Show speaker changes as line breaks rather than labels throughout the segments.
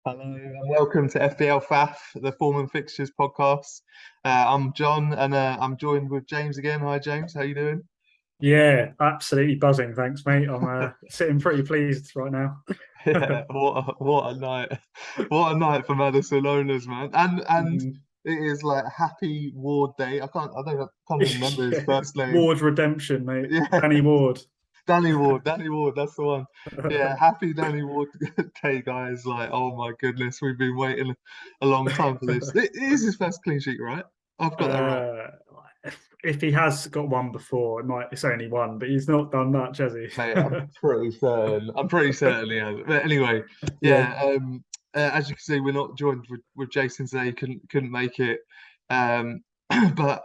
Hello and welcome to FPL FaF, the Form and Fixtures podcast. I'm John and I'm joined with James again. Hi James, how you doing?
Yeah, absolutely buzzing. Thanks, mate. I'm sitting pretty pleased right now.
Yeah, what a night, what a night for Madison owners, man. And
Mm.
it is like Happy Ward Day. I can't even remember his
Yeah.
first name.
Ward Redemption, mate.
Yeah,
Danny Ward.
Danny Ward, that's the one. Yeah, happy Danny Ward Day, guys. Like, oh my goodness, we've been waiting a long time for this. It is his first clean sheet, right? I've got that right.
Uh, if he has got one before, it's only one, but he's not done much, has he?
Mate, I'm pretty certain. I'm pretty certain he has. But anyway,
Yeah.
yeah. As you can see, we're not joined with Jason today. Couldn't make it. Um, but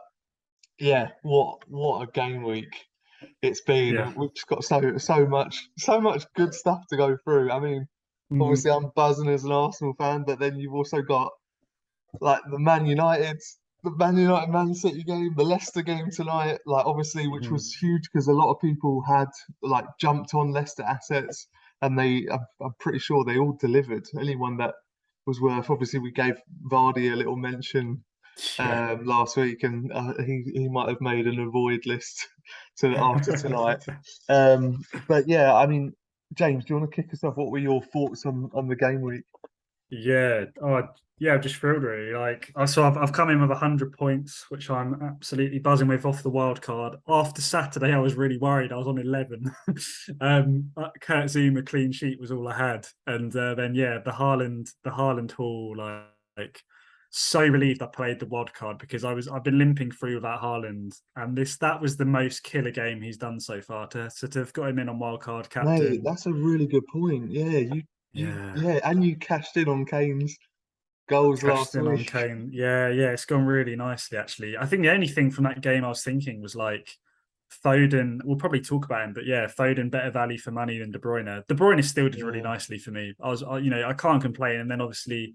yeah, what a game week it's been.
Yeah.
We've just got so much good stuff to go through. I mean,
Mm.
obviously I'm buzzing as an Arsenal fan, but then you've also got like the Man United Man City game, the Leicester game tonight, like obviously, which
Mhm.
was huge because a lot of people had like jumped on Leicester assets, and I'm pretty sure they all delivered. Anyone that was worth, obviously, we gave Vardy a little mention
Yeah.
last week, and he might have made an avoid list to after tonight. But yeah, I mean, James, do you want to kick us off? What were your thoughts on the game week?
Yeah. Oh, yeah. Just thrilled, really. I've come in with 100 points, which I'm absolutely buzzing with off the wild card. After Saturday, I was really worried. I was on 11. Kurt Zuma clean sheet was all I had, and then yeah, the Haaland haul. Like, so relieved I played the wild card because I've been limping through without Haaland, and that was the most killer game he's done so far. To have got him in on wild card
Mate,
captain.
that's a really good point. Yeah,
Yeah.
yeah, and you cashed in on Kane's goals
Cashed
last
in on
week.
Kane. Yeah, yeah, it's gone really nicely actually. I think the only thing from that game I was thinking was like Foden. We'll probably talk about him, but yeah, Foden better value for money than De Bruyne. De Bruyne still did really
Yeah,
nicely for me. I can't complain. And then obviously,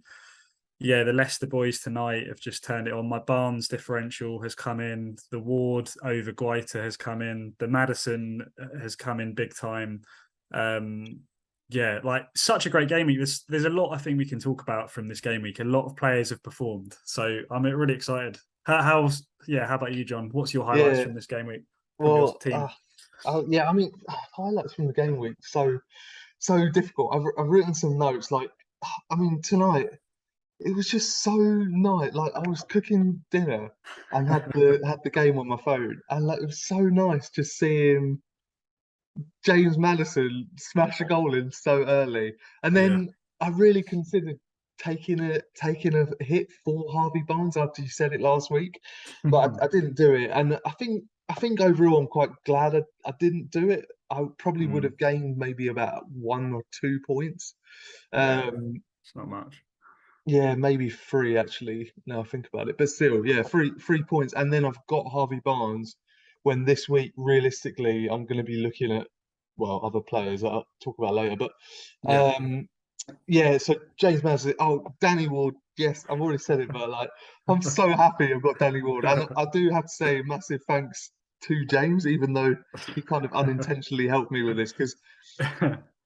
yeah, the Leicester boys tonight have just turned it on. My Barnes differential has come in. The Ward over Guaita has come in. The Madison has come in big time. Um, yeah, like such a great game week. There's a lot I think we can talk about from this game week. A lot of players have performed, so I'm really excited. How about you, John? What's your highlights
yeah.
from this game week from your
Well,
team?
yeah. I mean, highlights from the game week so difficult. I've written some notes. Like, I mean, tonight it was just so nice. Like, I was cooking dinner and had the game on my phone, and like it was so nice just seeing James Maddison smash a goal in so early. And
Yeah.
then I really considered taking a hit for Harvey Barnes after you said it last week, but I didn't do it. And I think overall I'm quite glad I didn't do it. I probably would
Mm,
have gained maybe about 1 or 2 points.
yeah,
Um,
it's not much.
yeah, maybe three actually. Now I think about it, but still, yeah, three points. And then I've got Harvey Barnes. When this week, realistically, I'm going to be looking at other players that I'll talk about later. But
Yeah.
um, yeah, so James Maddison. Oh, Danny Ward. Yes, I've already said it, but like, I'm so happy I've got Danny Ward, and I do have to say massive thanks to James, even though he kind of unintentionally helped me with this because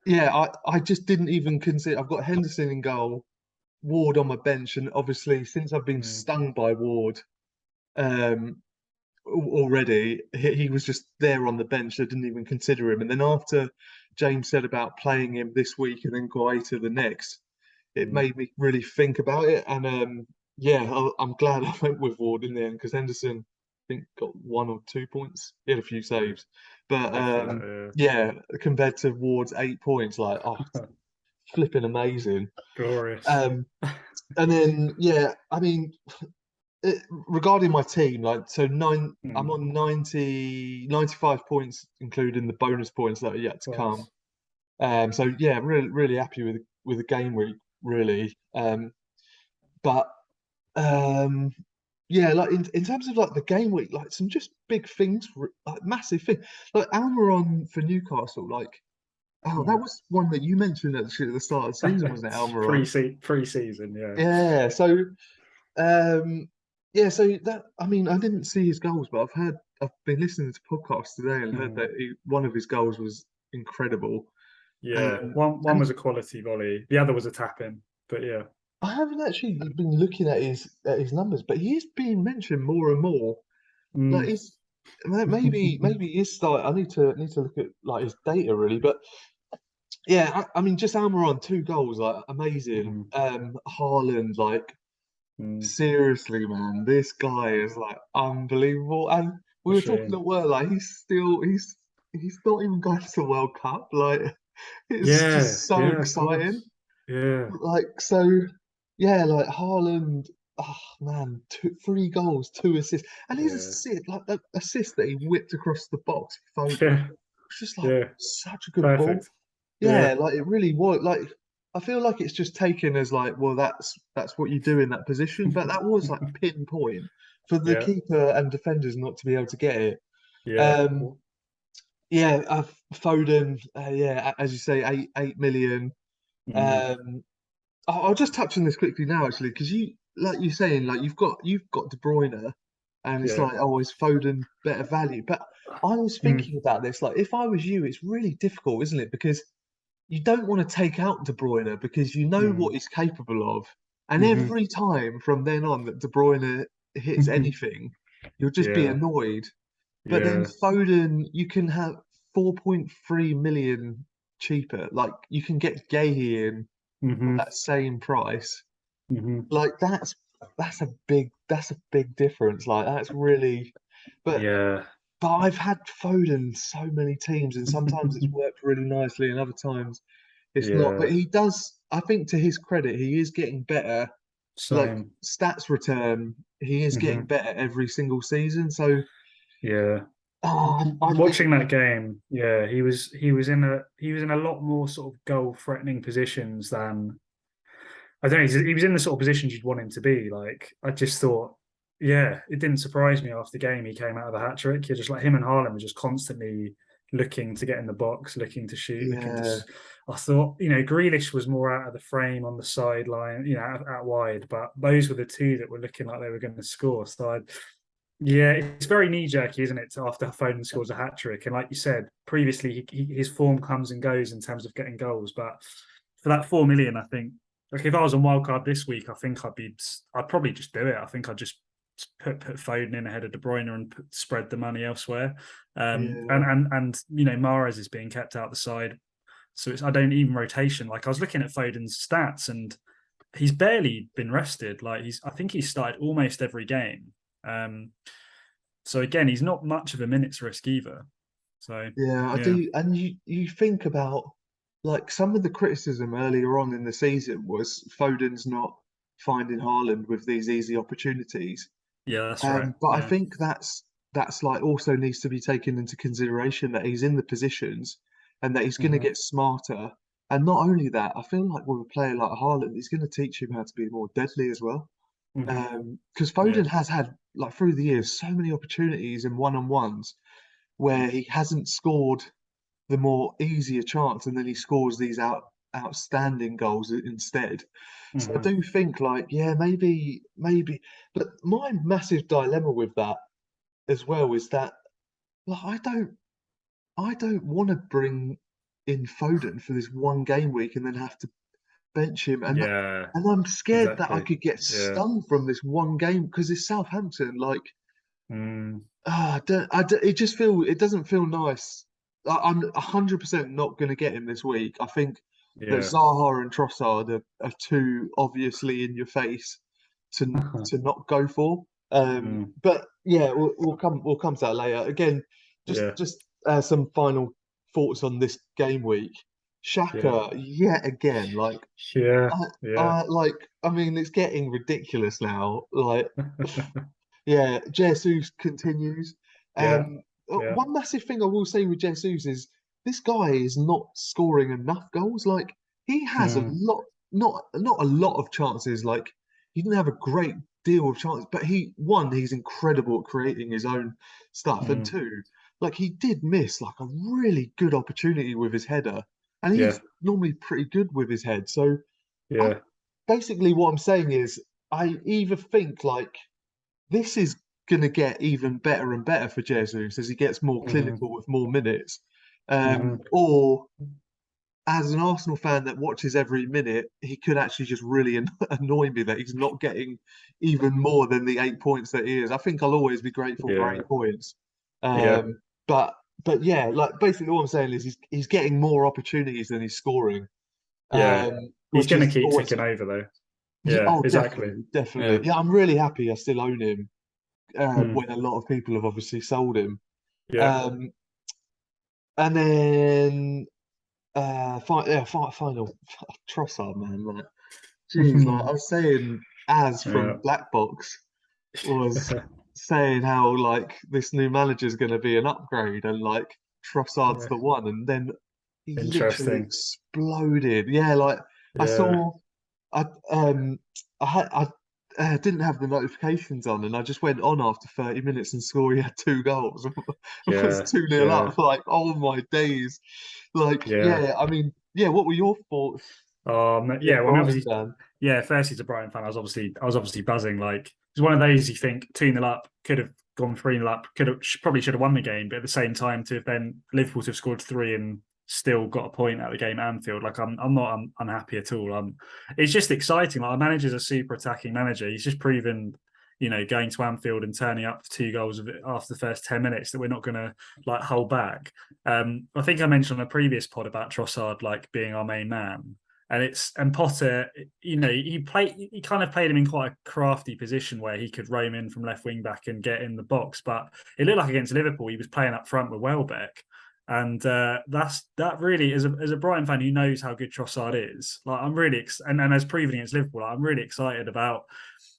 yeah, I just didn't even consider. I've got Henderson in goal. Ward on my bench, and obviously since I've been
Mm,
stung by Ward um, already, he was just there on the bench. I didn't even consider him. And then after James said about playing him this week and then Guaita the next, it
mm,
made me really think about it. And yeah, I'm glad I went with Ward in the end because Henderson, I think, got 1 or 2 points. He had a few saves, but
stuff like that.
yeah, compared to Ward's 8 points, like
Yeah.
flipping amazing.
Glorious.
Um, and then yeah, I mean, regarding my team, like I'm
Mm,
on 95 points, including the bonus points that are yet to come.
class.
So yeah, really happy with the game week, really. But um, yeah, like in terms of like the game week, like some just big things, like massive thing, like Almiron for Newcastle, like oh, that
Mm.
was one that you mentioned actually at the start of the season, wasn't it, Almiron?
Pre-season, yeah.
Yeah, so Um, yeah, so that I mean, I didn't see his goals, but I've been listening to podcasts today and heard
Mm.
that one of his goals was incredible.
Yeah. One
And
was a quality volley. The other was a tap in. But yeah.
I haven't actually been looking at his numbers, but he is being mentioned more and more. Like
Mm.
he's maybe he is start. I need to look at like his data really, but yeah, I mean just Almiron 2 goals, like amazing.
Mhm.
Haaland, like
Mm.
seriously, man, this guy is like unbelievable. And we
For
were talking
sure.
at work, like he's not even going to the World Cup. Like it's
Yeah,
just so
yeah, of
exciting.
course. Yeah,
Like so, yeah, like Haaland. Oh man, 3 goals, 2 assists, and his
yeah,
assist, like the assist that he whipped across the box for Foden,
yeah,
was just like
yeah.
such a good ball.
Perfect.
Yeah,
Yeah.
like it really was. Like I feel like it's just taken as like, well, that's what you do in that position, but that was like pinpoint for the
Yeah,
keeper and defenders not to be able to get it.
yeah.
Um, yeah, Foden, yeah, as you say, 8 million.
Mm,
Um, I'll just touch on this quickly now, actually, because like you're saying, like you've got De Bruyne, and it's
yeah.
like, oh, is Foden better value? But I was
Mm,
thinking about this, like, if I was you, it's really difficult, isn't it? Because you don't want to take out De Bruyne because you know what
mm,
he's capable of, and
mhm,
every time from then on that De Bruyne hits
mhm.
anything, you'll just be
Yeah,
annoyed. But then
yeah.
Foden, you can have 4.3 million cheaper. Like you can get Gay in for
Mhm,
that same price.
mhm.
Like that's a big difference. Like that's really, but
Yeah.
I've had Foden so many teams, and sometimes it's worked really nicely, and other times it's not. But
Yeah.
he does. I think to his credit, he is getting better. Like
Same.
stats return, he is getting
Mhm.
better every single season. So,
Yeah.
I think,
Watching that game, yeah, he was in a lot more sort of goal threatening positions than I don't know. He was in the sort of positions you'd want him to be. Like I just thought, yeah, it didn't surprise me after the game he came out of a hat trick. You're just like him and Haaland were just constantly looking to get in the box, looking to shoot, looking to.
yeah,
I thought, Grealish was more out of the frame on the sideline, out wide, but those were the two that were looking like they were going to score. So yeah, it's very knee jerky, isn't it? After Foden scores a hat trick, and like you said previously, his form comes and goes in terms of getting goals. But for that 4 million, I think, like if I was on wildcard this week, I think I'd probably just do it. I think I'd just put Foden in ahead of De Bruyne and spread the money elsewhere.
yeah,
And Mahrez is being kept out the side, so I don't even rotation. Like I was looking at Foden's stats, and he's barely been rested. Like I think he's started almost every game. Um, so again, he's not much of a minutes risk either. So
yeah. I
yeah,
do, and you think about like some of the criticism earlier on in the season was Foden's not finding Haaland with these easy opportunities.
yeah, that's right.
But I
Yeah.
think that's like also needs to be taken into consideration that he's in the positions and that he's going to
Hmm.
get smarter. And not only that, I feel like with a player like Haaland, he's going to teach him how to be more deadly as well.
Hmm.
Because
Yeah.
Foden has had like through the years so many opportunities in one-on-ones where he hasn't scored the more easier chance, and then he scores these outstanding goals instead. So I
Hmm.
do think like, yeah, maybe, but my massive dilemma with that as well is that like I don't want to bring in Foden for this one game week and then have to bench him,
Yeah.
and I'm scared that I
Exactly.
could get
Yeah.
stung from this one game because it's Southampton. Like,
Mm.
it doesn't feel nice. I'm 100% not going to get him this week. I think that
Yeah.
Zaha and Trossard are too obviously in your face to not go for.
Mm.
But yeah, we'll come to that later. Again, just
Yeah.
just some final thoughts on this game week.
Yeah.
Shaka yet again,
Yeah.
I,
Yeah.
I mean, it's getting ridiculous now. Like, yeah, Jesus continues.
Yeah. Yeah.
One massive thing I will say with Jesus is this guy is not scoring enough goals. Like he has a
Mm.
lot, not a lot of chances. Like he didn't have a great deal of chances, but he's incredible at creating his own stuff, and
Mm.
two, like he did miss like a really good opportunity with his header, and
Yeah.
he's normally pretty good with his head. So I
Yeah.
basically what I'm saying is I either think like this is going to get even better and better for Jesus as he gets more
Hmm.
clinical with more minutes.
Hmm.
Or as an Arsenal fan that watches every minute, he could actually just really annoy me that he's not getting even more than the 8 points that he is. I think I'll always be grateful for
Yeah,
8 points.
yeah,
Um, but yeah, like basically what I'm saying is he's getting more opportunities than he's scoring,
yeah. He's
which
going to
is
keep
always
ticking over though.
yeah,
Yeah,
oh
exactly.
definitely, definitely.
Yeah.
Yeah, I'm really happy I still own him
Mm,
when a lot of people have obviously sold him.
yeah.
Um, and then final Trossard, man. Like, geez, like I was saying, as
Yeah.
from Black Box was saying how like this new manager's going to be an upgrade, and like Trossard's
Yeah.
the one, and then he literally
Interesting.
exploded. Yeah, like I
Yeah.
saw, I um, I didn't have the notifications on, and I just went on after 30 minutes and saw he had 2 goals. It was
Yeah.
2-0
Yeah.
up. Like, oh my days. Like,
Yeah.
yeah, I mean, yeah, what were your thoughts? You're a
Yeah, well, I mean,
Brighton
obviously,
fan.
yeah, first as a Brighton fan, I was obviously buzzing. Like, it was one of those you think 2-0 up, could have gone 3-0 up, probably should have won the game, but at the same time, to have then Liverpool to have scored three and still got a point out of the game at Anfield, like I'm not unhappy at all. It's just exciting. Like, our manager's a super attacking manager. He's just proven, going to Anfield and turning up for 2 goals of it after the first 10 minutes that we're not going to like hold back. I think I mentioned on a previous pod about Trossard like being our main man, and Potter, he kind of played him in quite a crafty position where he could roam in from left wing back and get in the box. But it looked like against Liverpool, he was playing up front with Welbeck. And that really, as a Brighton fan who knows how good Trossard is, like I'm really and as proven against Liverpool, I'm really excited about.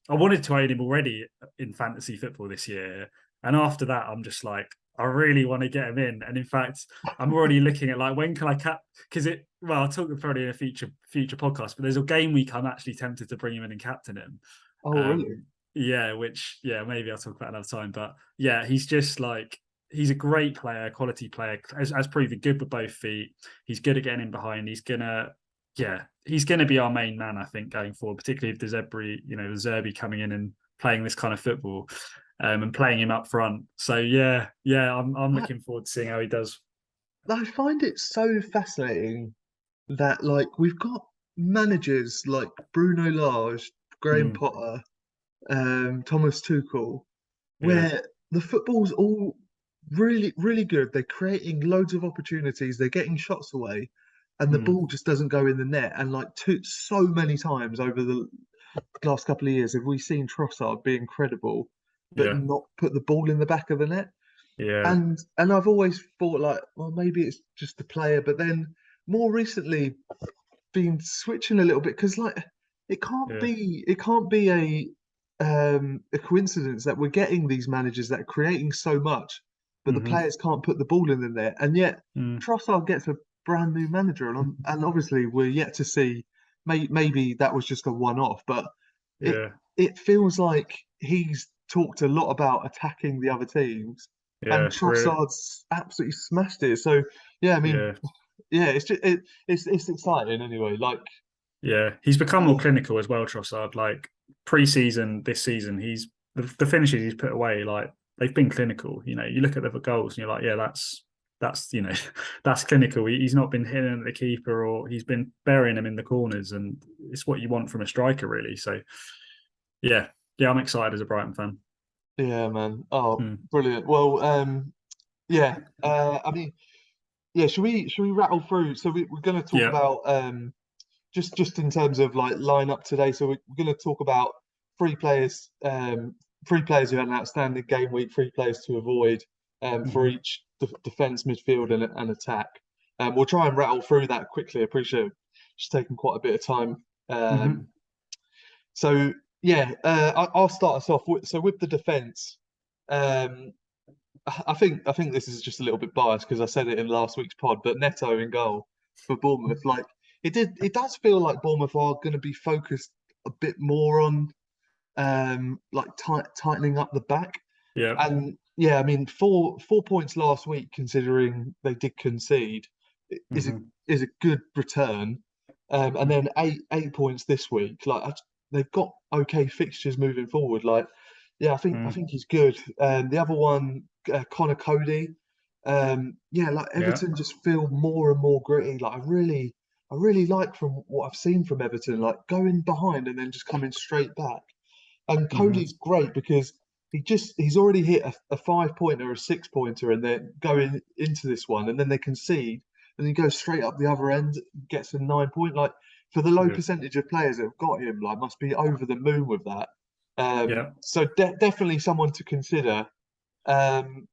I wanted to own him already in fantasy football this year, and after that, I'm just like, I really want to get him in. And in fact, I'm already looking at like when can I cap because I'll talk probably in a future podcast, but there's a game week I'm actually tempted to bring him in and captain him.
Oh, really?
Yeah, which maybe I'll talk about another time. But yeah, he's just like he's a great player, quality player, as proven good with both feet. He's good at getting in behind. He's gonna be our main man, I think, going forward, particularly if there's Zerbi coming in and playing this kind of football, and playing him up front. So yeah, I'm
I,
looking forward to seeing how he does.
I find it so fascinating that like we've got managers like Bruno Lage, Graham
Mm,
Potter, Thomas Tuchel,
yeah.
where the football's all really, really good. They're creating loads of opportunities. They're getting shots away, and the
Mm,
ball just doesn't go in the net. And like so many times over the last couple of years, have we seen Trossard be incredible, but
yeah.
not put the ball in the back of the net?
Yeah.
And I've always thought like, well, maybe it's just the player, but then more recently been switching a little bit because like
Yeah.
it can't be a coincidence that we're getting these managers that are creating so much, but the
Hmm.
players can't put the ball in there, and yet
Mm,
Trossard gets a brand new manager, and obviously we're yet to see. Maybe that was just a one-off, but it
yeah.
it feels like he's talked a lot about attacking the other teams, and
Yeah. Really.
Trossard's absolutely smashed it. So yeah, I mean,
Yeah.
yeah, it's exciting anyway. Like
Yeah. He's become more
yeah,
clinical as well, Trossard. Like pre-season, this season, the finishes he's put away, like they've been clinical. You look at the goals and you're like, yeah, that's that's clinical. He's not been hitting at the keeper or he's been burying them in the corners, and it's what you want from a striker, really. So yeah, yeah, I'm excited as a Brighton fan.
yeah, man. Oh,
Mm.
brilliant. Well, yeah. I mean, yeah. Should we rattle through? So we're going to talk
Yeah.
about just in terms of like lineup today. So we're going to talk about three players, three players who had an outstanding game week, three players to avoid for
Hmm.
each defense, midfield, and attack. We'll try and rattle through that quickly. I appreciate it's taken quite a bit of time.
Hmm.
So yeah, I'll start us off. So with the defense, um, I think this is just a little bit biased because I said it in last week's pod, but Neto in goal for Bournemouth, like it does feel like Bournemouth are going to be focused a bit more on like tightening up the back.
Yeah.
And yeah, I mean 4 points last week, considering they did concede, is a
Hmm.
is a good return. And then 8 points this week. Like they've got okay fixtures moving forward. Like yeah, I think
Mm.
he's good. The other one, Connor Cody. Yeah, like
Yeah.
Everton just feel more and more gritty. Like I really like from what I've seen from Everton, like going behind and then just coming straight back. And
Hmm.
Cody's great because he's already hit a 5 pointer, a 6 pointer, and then going into this one, and then they concede, and he goes straight up the other end, gets a 9 point. Like for the low
Yeah.
percentage of players that have got him, like must be over the moon with that.
Yeah.
So definitely someone to consider. Um,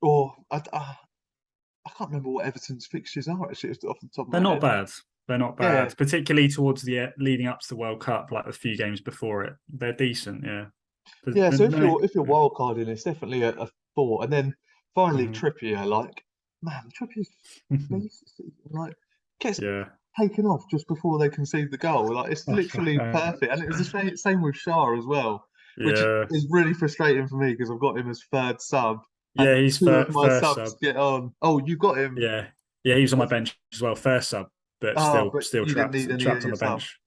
or I can't remember what Everton's fixtures are actually off the top of
They're
my
not
head.
bad. They're not
Yeah,
bad, particularly towards the leading up to the World Cup, like a few games before it. They're decent, yeah.
yeah. So
No,
if you're wild carding, it's definitely a four. And then finally
mhm.
Trippier, like man, Trippier's face like gets
Yeah.
taken off just before they concede the goal. Like it's literally perfect. And it was the same with Shah as well, which
Yeah.
is really frustrating for me because I've got him as third sub,
Yeah,
and
he's
two of my
first
subs
sub.
get on. Oh, you got him.
Yeah. Yeah, he was on my bench as well, first sub, but
Oh,
still
but
still
you didn't need any of
trapped on
your
the
subs.
bench.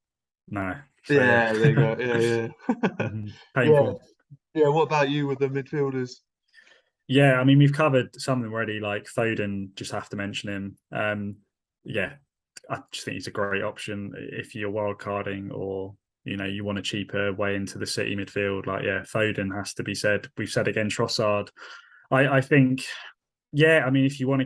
No. So yeah.
Yeah, there you go. Yeah, yeah. Yeah,
Painful.
yeah. What about you with the midfielders?
Yeah, I mean we've covered some of them already, like Foden, just have to mention him. Yeah, I just think he's a great option if you're wild carding or you want a cheaper way into the City midfield. Like, yeah, Foden has to be said. We've said again Trossard. I think, yeah, I mean, if you want to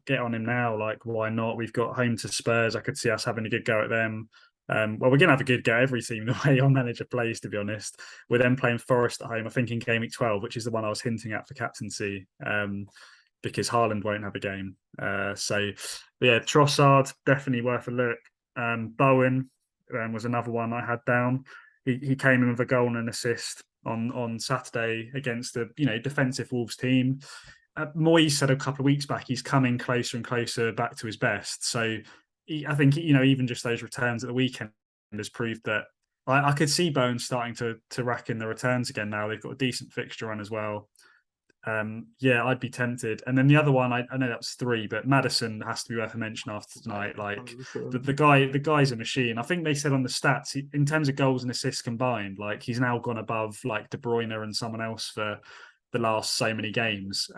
get on him now, like why not? We've got home to Spurs. I could see us having a good go at them. Well, we're gonna have a good go every team the way our manager plays. To be honest, we're then playing Forest at home. I think in game week 12, which is the one I was hinting at for captaincy, because Haaland won't have a game. So yeah, Trossard definitely worth a look. Bowen was another one I had down. He came in with a goal and an assist on Saturday against a defensive Wolves team. Moyes said a couple of weeks back he's coming closer and closer back to his best. So I think even just those returns at the weekend has proved that I could see Bowen starting to rack in the returns again. Now they've got a decent fixture run as well. Yeah, I'd be tempted. And then the other one, I know that was three, but Maddison has to be worth a mention after tonight. Like
100%.
the guy's a machine. I think they said on the stats in terms of goals and assists combined, like he's now gone above like De Bruyne and someone else for the last so many games.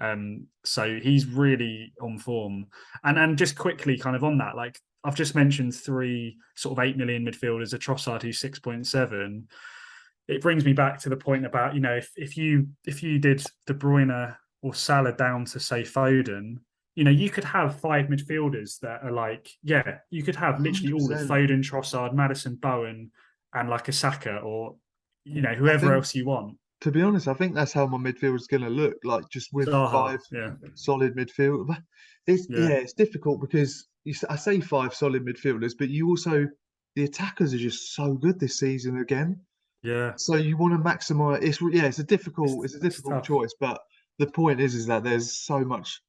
So he's really on form. And just quickly, kind of on that, like I've just mentioned three sort of 8 million midfielders, a Trossard who's 6.7. It brings me back to the point about if you did De Bruyne or Salah down to say Foden, you could have five midfielders that are like, yeah, you could have literally all of
100%.
Foden, Trossard, Maddison, Bowen, and like a Saka or
I
whoever
think,
else you want.
to be honest, I think that's how my midfield is going to look, like just with
Zaha,
five
yeah,
solid midfield. But it's
yeah,
yeah, it's difficult because I say five solid midfielders, but you also the attackers are just so good this season again.
yeah.
So you want to maximize. It's a
It's
difficult
tough.
choice, but the point is that there's so much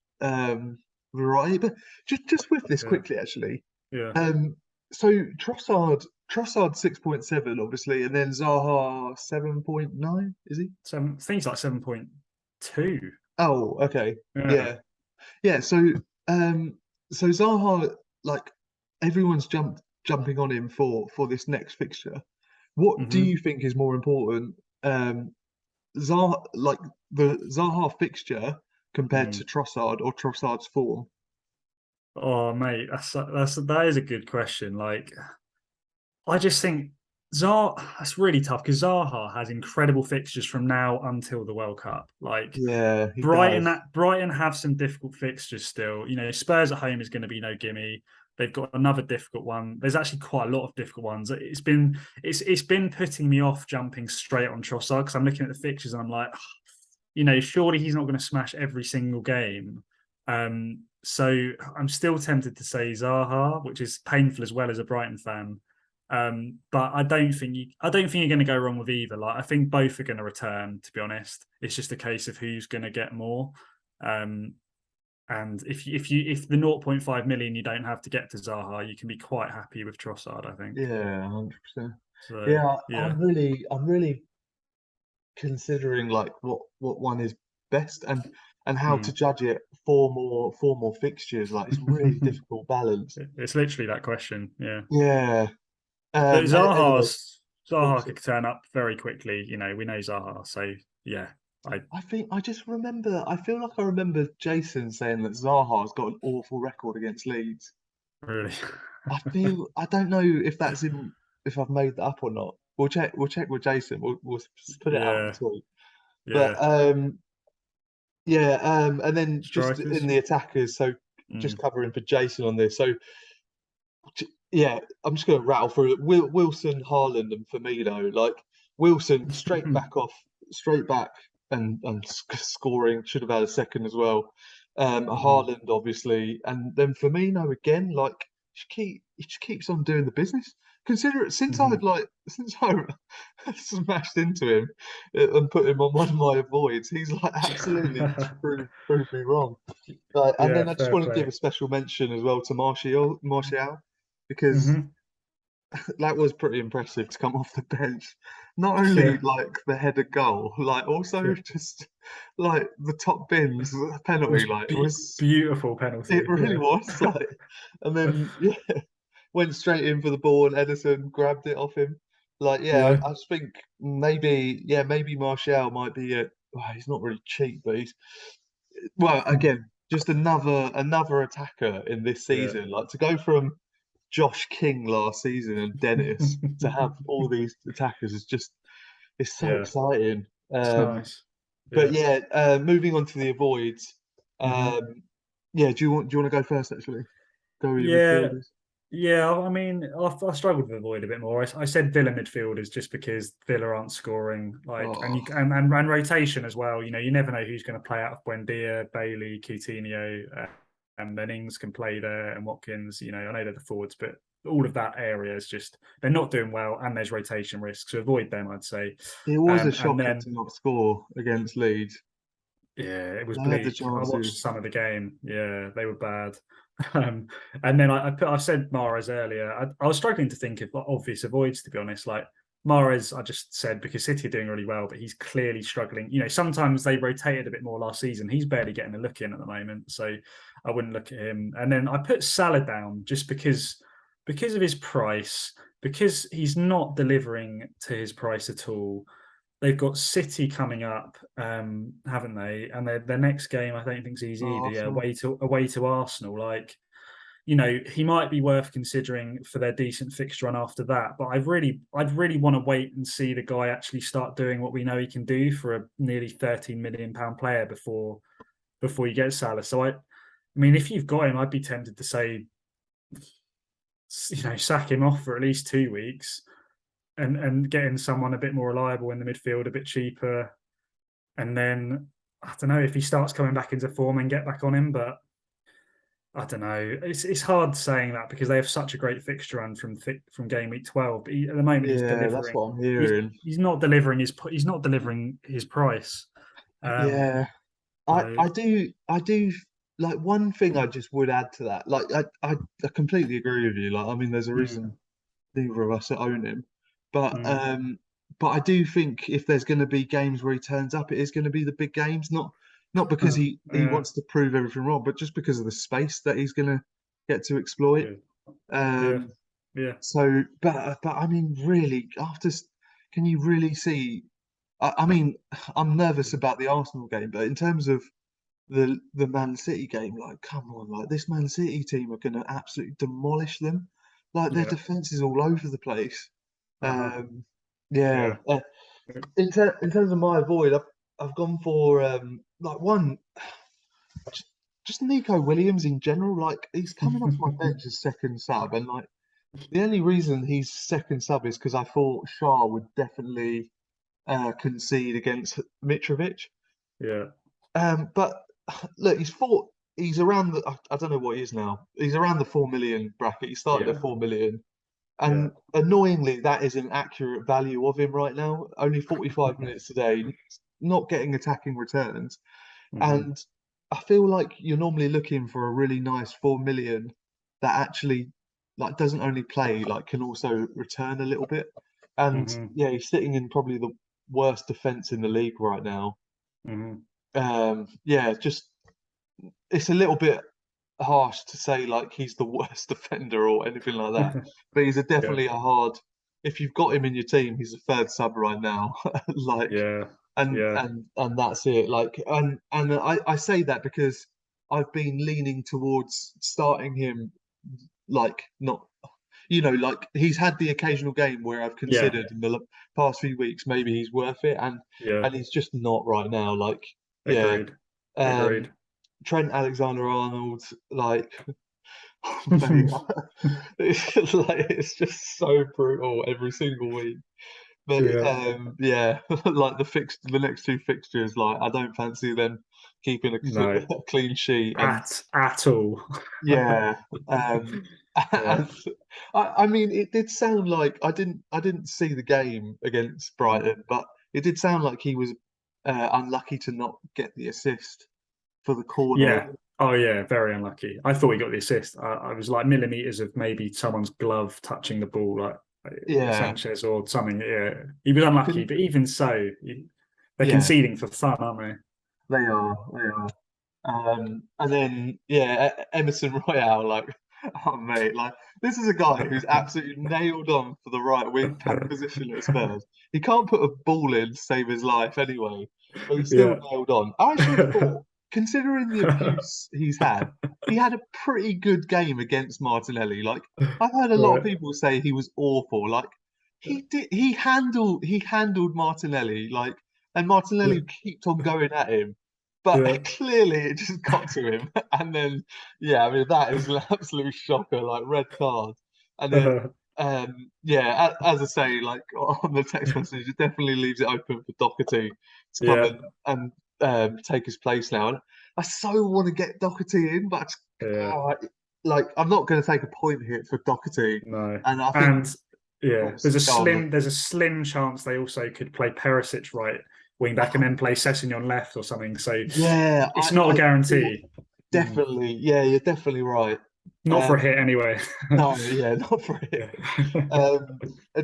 variety. But just with this
Yeah,
quickly, actually,
yeah.
um, so Trossard 6.7, obviously, and then Zaha 7.9. Is he?
Things like 7.2.
Oh, okay,
Yeah.
yeah, yeah. Um, so Zaha, like everyone's jumping on him for this next fixture. What do
Hmm.
you think is more important? Zaha, like the Zaha fixture compared to
Mm.
Trossard or Trossard's form.
Oh, mate, that is a good question. Like, I just think Zaha, that's really tough because Zaha has incredible fixtures from now until the World Cup. Like
Yeah, he does.
Brighton have some difficult fixtures still. Spurs at home is going to be no gimme. They've got another difficult one. There's actually quite a lot of difficult ones. It's been putting me off jumping straight on Trossard because I'm looking at the fixtures and I'm like, surely he's not going to smash every single game. So I'm still tempted to say Zaha, which is painful as well as a Brighton fan. But I don't think you're going to go wrong with either. Like I think both are going to return. To be honest, it's just a case of who's going to get more. Um, and if the 0.5 million you don't have to get to Zaha, you can be quite happy with Trossard. I think.
Yeah, 100%.
So
Yeah,
yeah.
I'm really considering like what one is best and how to
Mm.
judge it four more fixtures. Like it's really difficult balance.
It's literally that question. Yeah.
Yeah.
But
Anyway, go on,
Zaha could
sorry.
turn up very quickly. We know Zaha, so yeah.
I just remember. I feel like I remember Jason saying that Zaha's got an awful record against Leeds.
Really.
I don't know if that's in if I've made that up or not. We'll check. We'll check with Jason. We'll put it out on
Yeah,
tweet. But
yeah.
yeah, and then just in
Strikers.
the attackers. So just
Mm.
covering for Jason on this. So yeah, I'm just going to rattle through it. Wilson, Haaland, and Firmino. Like Wilson, straight back, and scoring. Should have had a second as well.
Mhm.
Haaland, obviously, and then Firmino again. Like he just keeps on doing the business. Consider it
Mhm.
since I smashed into him and put him on one of my avoids. He's like absolutely just proved me wrong. And
Yeah,
then I just
fair
want to give
play.
a special mention as well to Martial, because
Hmm.
that was pretty impressive to come off the bench. Not only
Yeah,
like the header goal, like also
yeah.
just like the top bins
It was
penalty. Like
beautiful
it
penalty.
really
Yeah,
was like, and then yeah, went straight in for the ball and Edison grabbed it off him. Like yeah,
yeah.
I just think maybe Martial might be a. Well, he's not really cheap, but he's well again just another attacker in this
Yeah.
season. Like to go from Josh King last season and Dennis to have all these attackers is just it's so
Yeah,
exciting.
it's nice.
But
Yeah.
yeah, moving on to the avoids.
Hmm.
Yeah, do you want to go first actually? Go with your
Yeah,
midfielders.
yeah. I mean, I struggled with avoid a bit more. I said Villa midfielders just because Villa aren't scoring, like, and
Oh,
you and rotation as well. You never know who's going to play out of Buendia, Bailey, Coutinho, and then Ings can play there, and Watkins. I know they're the forwards, but all of that area is just they're not doing well, and there's rotation risks. So avoid them, I'd say.
it was a
And
shocker
then
to not score against Leeds.
yeah, it was
They had the
bleak. I watched
chances.
some of the game. Yeah, they were bad. Um, and then I said Mahrez earlier. I was struggling to think of obvious avoids, to be honest. Like Mahrez, I just said because City are doing really well, but he's clearly struggling. Sometimes they rotated a bit more last season. He's barely getting a look in at the moment, so I wouldn't look at him. And then I put Salah down just because of his price, because he's not delivering to his price at all. They've got City coming up, haven't they? And their next game, I don't think is easy either. Yeah,
Arsenal.
away to Arsenal. Like, he might be worth considering for their decent fixture run after that. But I'd really want to wait and see the guy actually start doing what we know he can do for a nearly £13 million player before you get Salah. So I mean, if you've got him, I'd be tempted to say, sack him off for at least 2 weeks and getting someone a bit more reliable in the midfield, a bit cheaper. And then I don't know if he starts coming back into form and get back on him, but I don't know. It's hard saying that because they have such a great fixture run from game week 12. But at the moment, he's
Yeah, that's
delivering.
what I'm
He's
hearing.
he's not delivering his price. Um,
Yeah,
so
I do like one thing I just would add to that. Like I completely agree with you. Like I mean, there's a
mm,
reason neither of us own him, but
mm,
um, but I do think if there's going to be games where he turns up, it is going to be the big games. Not because he
yeah,
wants to prove everything wrong, but just because of the space that he's going to get to exploit.
yeah, yeah,
Um,
yeah,
so, but I mean, really, can you really see? I mean, I'm nervous about the Arsenal game, but in terms of the Man City game, like, come on, like this Man City team are going to absolutely demolish them. Like their
yeah.
defense is all over the place.
Uh-huh.
Yeah.
Yeah.
In terms of my avoid, I've gone for like one, just, just Nico Williams in general. Like he's coming off my bench as second sub, and like the only reason he's second sub is because I thought Shah would definitely concede against Mitrovic.
Yeah.
But look, he's around I don't know what he is now. He's around the 4 million bracket. He started at
Yeah.
4 million.
Yeah.
And annoyingly, that is an accurate value of him right now. Only 45 minutes today, not getting attacking returns.
Hmm.
And I feel like you're normally looking for a really nice 4 million that actually like doesn't only play, like can also return a little bit. And
Hmm.
yeah, he's sitting in probably the worst defense in the league right now.
Hmm.
Yeah, just it's a little bit harsh to say like he's the worst defender or anything like that, but he's
Yeah.
definitely a hard. If you've got him in your team, he's a third sub right now. Like,
Yeah.
and that's it. Like, and I say that because I've been leaning towards starting him, like not, like he's had the occasional game where I've
yeah,
considered in the past few weeks maybe he's worth it,
yeah.
and he's just not right now. Like, yeah,
Agreed.
um,
Agreed.
Trent Alexander-Arnold, like, mate, it's just so brutal every single week. But
Yeah.
yeah, like the next two fixtures, like I don't fancy them keeping a
No.
a clean sheet, and
At all.
yeah,
Yeah.
and I mean, it did sound like I didn't see the game against Brighton, but it did sound like he was unlucky to not get the assist for the corner.
Yeah. Oh yeah, very unlucky. I thought he got the assist. I was like millimeters of maybe someone's glove touching the ball, like
Yeah,
Sanchez or something. Yeah, he was unlucky,
Can-
but even so, they're
yeah,
conceding for fun, aren't
they are, they are. And then yeah, Emerson Royale, like, oh mate, like this is a guy who's absolutely nailed on for the right wing
they?
back position at Spurs. He can't put a ball in to save his life anyway, but he's still
Yeah.
nailed on. I actually thought, considering the abuse he's had, he had a pretty good game against Martinelli. Like, I've heard a lot of
Right.
people say he was awful. Like, he handled Martinelli, like, and
Yeah.
Martinelli kept on going at him. But
Yeah.
clearly it just got to him. And then, yeah, I mean, that is an absolute shocker, like red card. And then, yeah, as I say, like on the text message, it definitely leaves it open for Doherty to come
Yeah.
and take his place now. And I so want to get Doherty in, but
Yeah.
oh, like, I'm not going to take a point hit for Doherty.
No.
And I think,
And yeah,
oh, go on, mate.
there's a slim chance they also could play Perisic right wing back and
Oh,
then play Sessegnon left or something. So
yeah,
it's not a
I thought
guarantee. Mm.
definitely, yeah, you're definitely right.
Not for a
Um,
hit anyway.
No, yeah, not for it.
Yeah.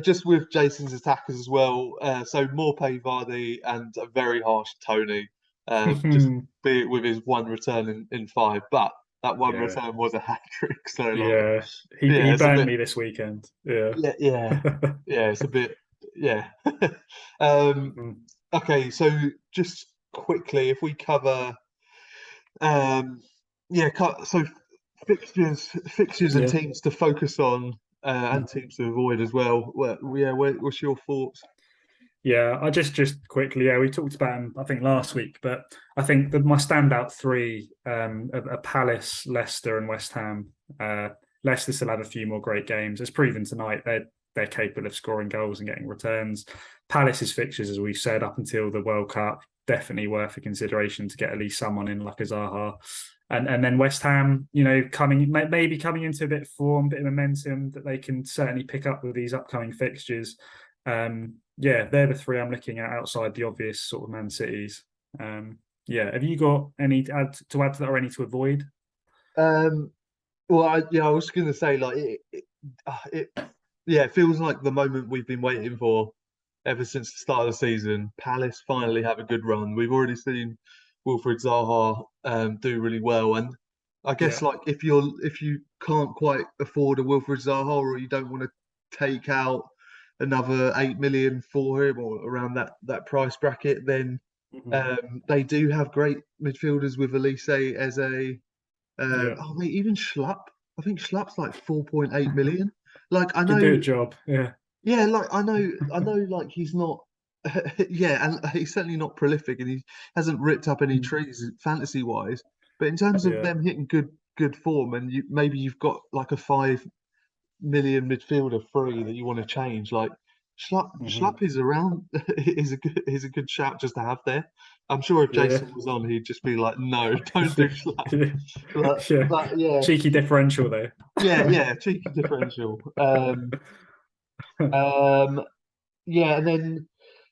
Just with Jason's attackers as well. So more pay Vardy and a very harsh Tony. Just be it with his one return in five, but that one
Yeah.
return was a hat trick. So like,
Yeah.
yeah,
He
it's a
burned
bit,
me this weekend. Yeah.
yeah, yeah, yeah, it's a bit, yeah. um,
Mm.
okay, so just quickly, if we cover, um, yeah, so fixtures and
Yeah.
teams to focus on and teams to avoid as well. What's your thoughts?
Yeah, I just quickly, yeah, we talked about him, I think, last week, but I think my standout three are Palace, Leicester, and West Ham. Leicester still have a few more great games. As proven tonight, they're capable of scoring goals and getting returns. Palace's fixtures, as we've said, up until the World Cup, definitely worth a consideration to get at least someone in like a Zaha. And then West Ham, maybe coming into a bit of form, bit of momentum that they can certainly pick up with these upcoming fixtures. Yeah, they're the three I'm looking at outside the obvious sort of Man Cities. Yeah, have you got any to add to that or any to avoid?
Um, well, I was going to say like yeah, it feels like the moment we've been waiting for ever since the start of the season. Palace finally have a good run. We've already seen Wilfried Zaha do really well, and I guess
Yeah.
like if you can't quite afford a Wilfried Zaha, or you don't want to take out another 8 million for him or around that price bracket, then
Mhm.
they do have great midfielders with Elise, Eze,
Yeah.
oh mate, even Schlupp. I think Schlupp's like 4.8 million. Like I
Can do a
know,
job. Yeah.
yeah, like I know, like he's not, yeah, and he's certainly not prolific, and he hasn't ripped up any
Mm.
trees fantasy wise. But in terms of
Yeah.
them hitting good form, and maybe you've got like a 5 million midfielder free that you want to change, like
Mhm.
Schlupp is around is a good shout just to have there. I'm sure if
Yeah.
Jason was on, he'd just be like, no, don't do Schlupp.
Yeah. Yeah.
But yeah,
Cheeky differential there.
yeah, cheeky differential. Um, yeah, and then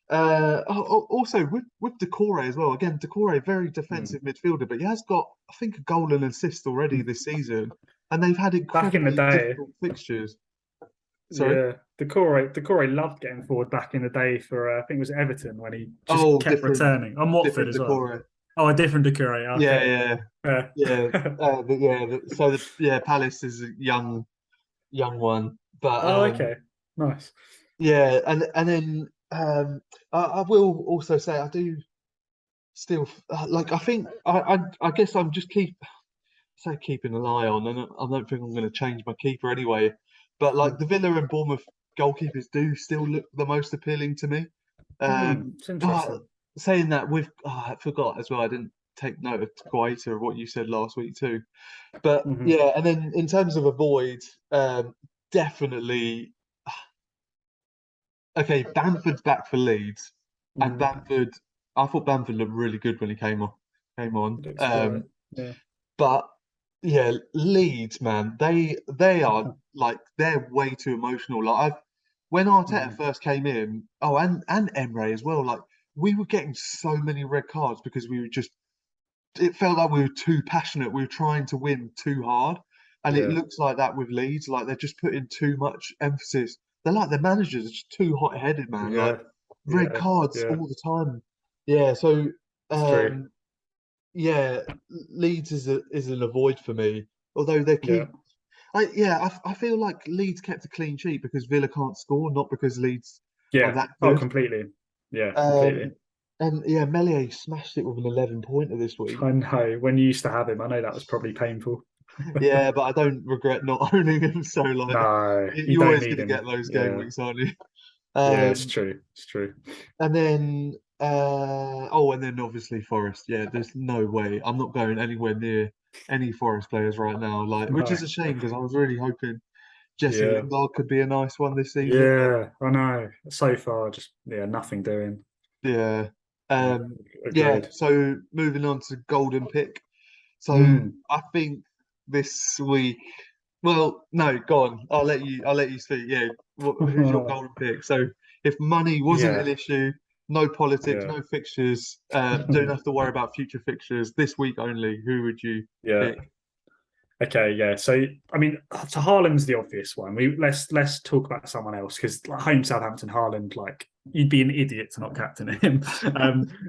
also with Decore as well. Again, Decore very
Mm.
defensive midfielder, but he has got I think a goal and assist already this season, and they've had
Back in the
incredibly
day,
difficult fixtures. Sorry.
yeah, Decore loved getting forward back in the day for I think it was Everton when he just
Oh,
kept returning on Watford
different
as well.
Decore.
Oh, a different Decore.
Yeah,
Okay.
yeah,
Uh,
yeah. So Palace is a young one, but
oh, okay. Nice.
yeah, and then I will also say I do still like. I think I guess I'm just keeping an eye on, and I don't think I'm going to change my keeper anyway. But like the Villa and Bournemouth goalkeepers do still look the most appealing to me.
It's
But
interesting.
saying that, with I forgot as well. I didn't take note of Guaita of what you said last week too. But
Hmm.
yeah, and then in terms of avoid, definitely okay. Bamford's back for Leeds, and
Hmm.
Bamford. I thought Bamford looked really good when he came on.
It looks great. Yeah.
But yeah, Leeds, man, they are like they're way too emotional. Like when Arteta
Hmm.
first came in, oh, and Emre as well. Like we were getting so many red cards because we were just. It felt like we were too passionate. We were trying to win too hard, and it
Yeah.
looks like that with Leeds. Like they're just putting too much emphasis. They're like their managers are just too hot-headed, man. Like
Yeah.
red
Yeah.
cards
Yeah.
all the time. Yeah, so
It's true.
um, yeah, Leeds is an avoid for me. Although they
Yeah.
keep, I feel like Leeds kept a clean sheet because Villa can't score, not because Leeds are
Yeah.
that
Oh,
good.
completely. Yeah, completely.
Um, and yeah, Melier smashed it with an 11 pointer this week.
I know. When you used to have him, I know that was probably painful.
Yeah, but I don't regret not owning him. So like,
No, you
you're
don't
always
need
going to get
him.
those game
Yeah.
weeks, aren't you?
Yeah, it's
Um,
true. It's true.
and then and then obviously Forest. Yeah, there's no way I'm not going anywhere near any Forest players right now. Like, which
No.
is a shame because I was really hoping Jesse
Yeah.
Lingard could be a nice one this season, but
Yeah, I know. So far, just yeah, nothing doing.
yeah.
Yeah,
Yeah,
agreed.
so moving on to golden pick. So
Mm.
I think this week, well, no, go on. I'll let you speak. Yeah, who's your golden pick? So if money wasn't an
Yeah,
issue, no politics,
yeah,
no fixtures, don't have to worry about future fixtures this week only, who would you
yeah.
pick?
Okay, yeah. So I mean, so Haaland's the obvious one. Let's talk about someone else because like, home Southampton Haaland, like you'd be an idiot to not captain him.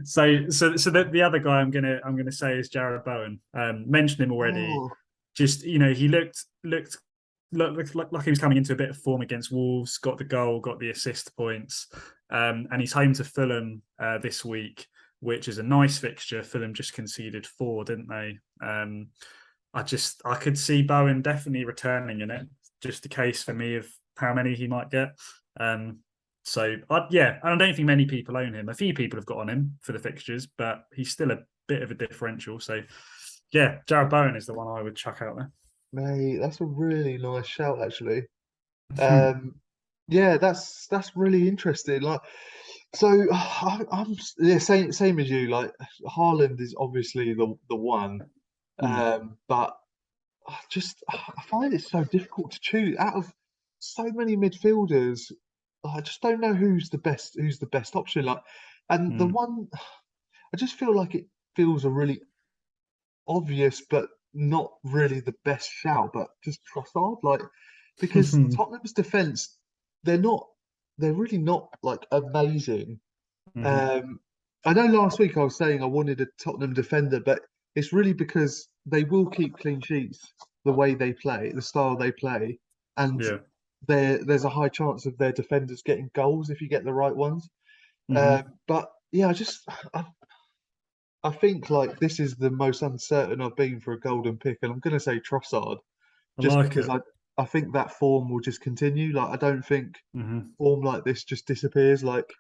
So the other guy I'm gonna say is Jared Bowen. Mentioned him already.
Oh,
Just he looked like he was coming into a bit of form against Wolves. Got the goal, got the assist points, and he's home to Fulham this week, which is a nice fixture. Fulham just conceded 4, didn't they? I could see Bowen definitely returning in it. Just a case for me of how many he might get. Um, yeah, and I don't think many people own him. A few people have got on him for the fixtures, but he's still a bit of a differential. So yeah, Jared Bowen is the one I would chuck out
mate, that's a really nice shout, actually.
there.
Um, yeah, that's really interesting. Like, so I'm yeah, same as you. Like, Haaland is obviously the one, but I find it so difficult to choose out of so many midfielders. I just don't know who's the best option. Like, and the one I just feel like it feels a really obvious, but not really the best shout. But just Trossard, like, because Tottenham's defense, they're not, they're really not like amazing. Um, I know last week I was saying I wanted a Tottenham defender, but it's really because they will keep clean sheets the way they play, the style they play, and
Yeah.
there's a high chance of their defenders getting goals if you get the right ones.
Hmm.
But yeah, I think like this is the most uncertain I've been for a golden pick, and I'm going to say Trossard
I
just
like
because
it.
I think that form will just continue. Like I don't think
Hmm.
form like this just disappears. Like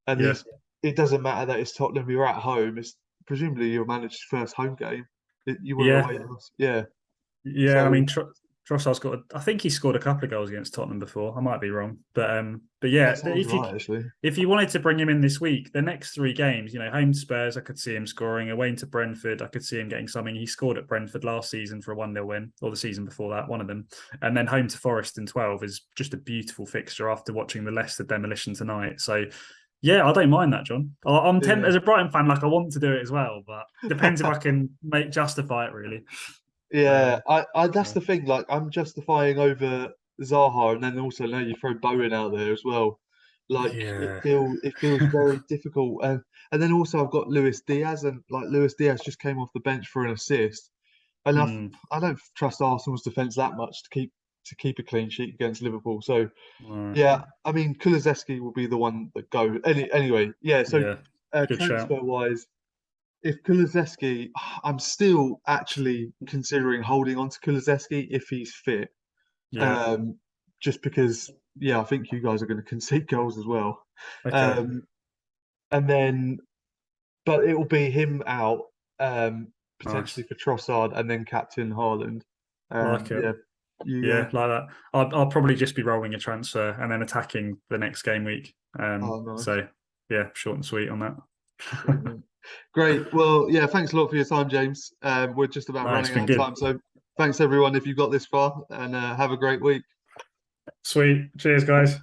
and
Yeah.
he's it doesn't matter that it's Tottenham. You're at home. It's presumably your manager's first home game. You were
Yeah.
away, yeah.
Yeah, I
So
mean, Trossard's got. I think he scored a couple of goals against Tottenham before. I might be wrong, but
that
yeah,
sounds right, actually.
if you wanted to bring him in this week, the next 3 games, home to Spurs, I could see him scoring. Away to Brentford, I could see him getting something. He scored at Brentford last season for a 1-0 win, or the season before that, one of them. And then home to Forest in 12 is just a beautiful fixture after watching the Leicester demolition tonight. So yeah, I don't mind that, John. I'm
Yeah,
as a Brighton fan, like I want to do it as well, but depends if I can make justify it really.
yeah.
Um,
I that's
yeah.
the thing. Like I'm justifying over Zaha, and then also now you throw Bowen out there as well. Like
Yeah.
it feels very difficult, and then also I've got Luis Diaz, and like Luis Diaz just came off the bench for an assist, and
Mm,
I don't trust Arsenal's defense that much to keep to keep a clean sheet against Liverpool. So
Right.
yeah, I mean Kulusevski will be the one that go anyway. Yeah, so
Yeah. Good shout.
transfer wise, if Kulusevski, I'm still actually considering holding on to Kulusevski if he's fit.
Yeah.
Um, just because, yeah, I think you guys are going to concede goals as well.
Okay.
Um, and then, but it will be him out,
Nice.
potentially for Trossard, and then captain Haaland.
I like it.
Yeah, you.
Yeah, like that. I'll probably just be rolling a transfer and then attacking the next game week.
Oh, nice.
So yeah, short and sweet on that.
Sweet, mate. Great. Well, yeah, thanks a lot for your time, James. We're just about
No, it's
running out
been
of
good.
time. So thanks everyone if you got this far, and have a great week.
Sweet. Cheers, guys.